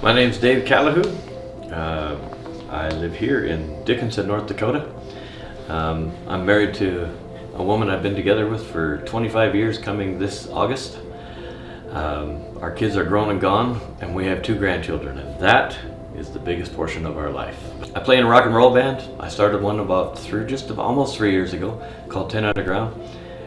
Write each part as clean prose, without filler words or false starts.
My name's David Calihou. I live here in Dickinson, North Dakota. I'm married to a woman I've been together with for 25 years coming this August. Our kids are grown and gone, and we have 2 grandchildren, and that is the biggest portion of our life. I play in a rock and roll band. I started one almost 3 years ago called 10 Underground,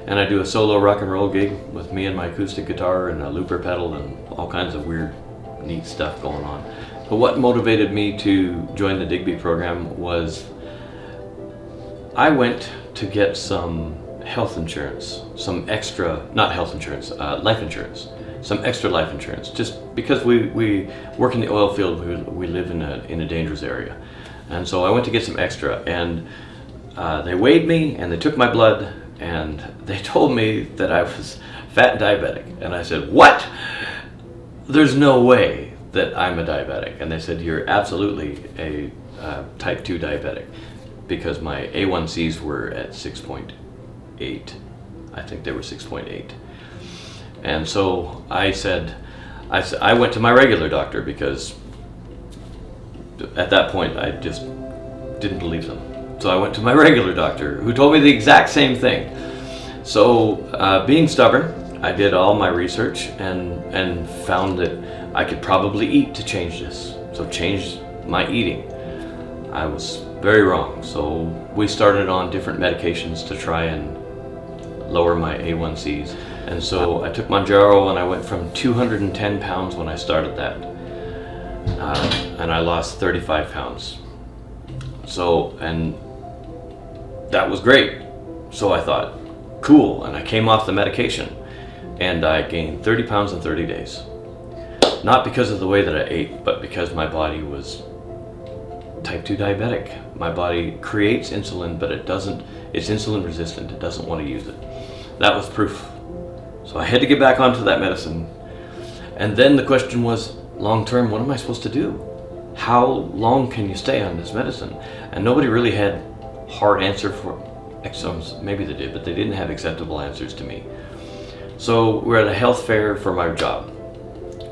and I do a solo rock and roll gig with me and my acoustic guitar and a looper pedal and all kinds of weird, neat stuff going on. But what motivated me to join the Digbi program was I went to get some health insurance, some extra life insurance, just because we work in the oil field. We live in a dangerous area, and so I went to get some extra, and they weighed me and they took my blood and they told me that I was fat and diabetic, and I said, "What? There's no way that I'm a diabetic." And they said, "You're absolutely a type 2 diabetic," because my A1Cs were at 6.8. I think they were 6.8. And so I went to my regular doctor, because at that point I just didn't believe them. So I went to my regular doctor, who told me the exact same thing. So being stubborn, I did all my research and found that I could probably eat to change this. So changed my eating. I was very wrong. So we started on different medications to try and lower my A1Cs. And so I took Mounjaro, and I went from 210 pounds when I started that. And I lost 35 pounds. So, and that was great. So I thought, cool. And I came off the medication, and I gained 30 pounds in 30 days. Not because of the way that I ate, but because my body was type 2 diabetic. My body creates insulin, but it's insulin resistant. It doesn't want to use it. That was proof. So I had to get back onto that medicine. And then the question was, long term, what am I supposed to do? How long can you stay on this medicine? And nobody really had hard answer for exomes. Maybe they did, but they didn't have acceptable answers to me. So we're at a health fair for my job,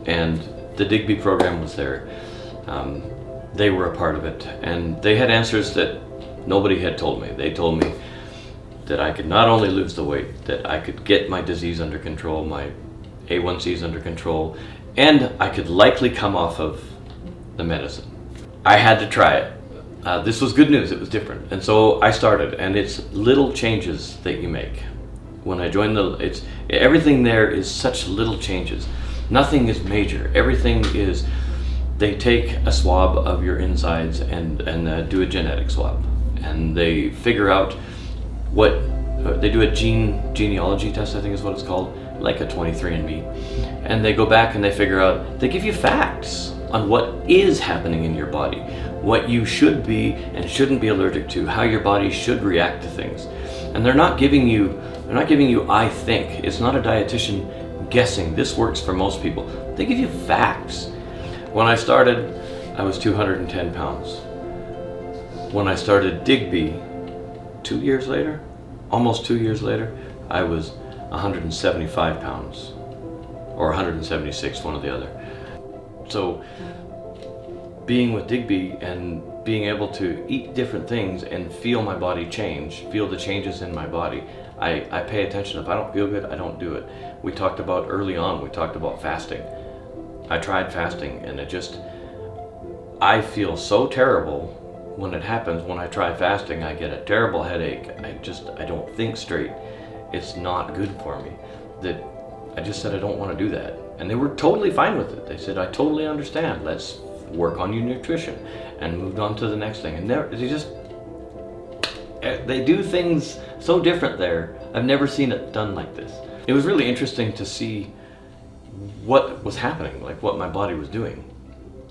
and the Digbi program was there. They were a part of it, and they had answers that nobody had told me. They told me that I could not only lose the weight, that I could get my disease under control, my A1Cs under control, and I could likely come off of the medicine. I had to try it. This was good news. It was different. And so I started, and it's little changes that you make. When I joined everything there is such little changes. Nothing is major. Everything is, they take a swab of your insides and do a genetic swab. And they figure out they do a genealogy test, I think is what it's called, like a 23andMe. And they go back and they figure out, they give you facts on what is happening in your body, what you should be and shouldn't be allergic to, how your body should react to things. And they're not giving you, I think. It's not a dietitian guessing, this works for most people. They give you facts. When I started, I was 210 pounds. When I started Digbi, almost 2 years later, I was 175 pounds, or 176, one or the other. So being with Digbi and being able to eat different things and feel my body change, feel the changes in my body, I pay attention. If I don't feel good, I don't do it. We talked about fasting. I tried fasting, and I feel so terrible when it happens. When I try fasting, I get a terrible headache. I don't think straight. It's not good for me. That I just said I don't want to do that. And they were totally fine with it. They said, "I totally understand. Let's work on your nutrition," and moved on to the next thing. And they do things so different there. I've never seen it done like this. It was really interesting to see what was happening, like what my body was doing.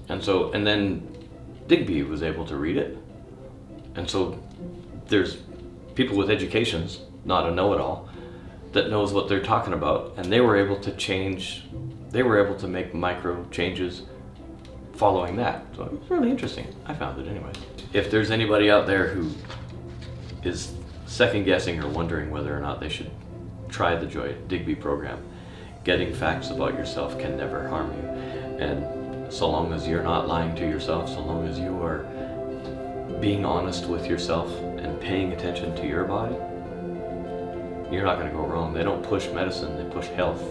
And then Digbi was able to read it. And so there's people with educations, not a know-it-all, that knows what they're talking about, and they were able to make micro changes following that. So it was really interesting. I found it anyway. If there's anybody out there who is second guessing or wondering whether or not they should try the Digbi program, getting facts about yourself can never harm you. And so long as you're not lying to yourself, so long as you are being honest with yourself and paying attention to your body, you're not going to go wrong. They don't push medicine, they push health.